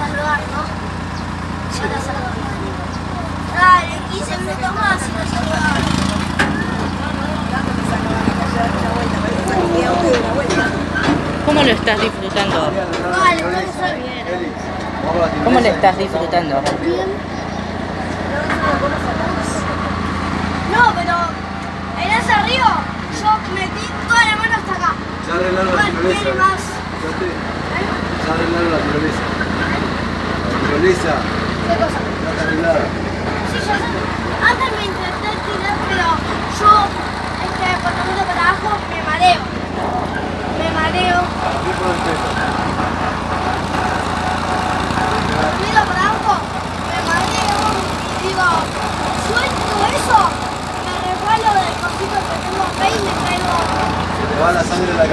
saludar, ¿no? Sí, te saludar. Dale, 15 minutos más y te saludar. ¿Cómo lo estás disfrutando? Vale, profesor, bien. ¿Cómo lo estás disfrutando? Bien. No, pero en ese río yo metí toda la mano hasta acá. Ya arreglaron la tirolesa. Tiene más. Ya arreglaron la tirolesa. La tirolesa ¿Qué cosa? ya está arreglada. Sí, yo sé. Antes me intenté tirar, pero yo, cuando miro para abajo, me mareo. Me mareo. Aquí por el peso. Miro para abajo, me mareo y digo, suelto eso, me resbalo del cosito que tengo acá y me caigo. Se te va la sangre de la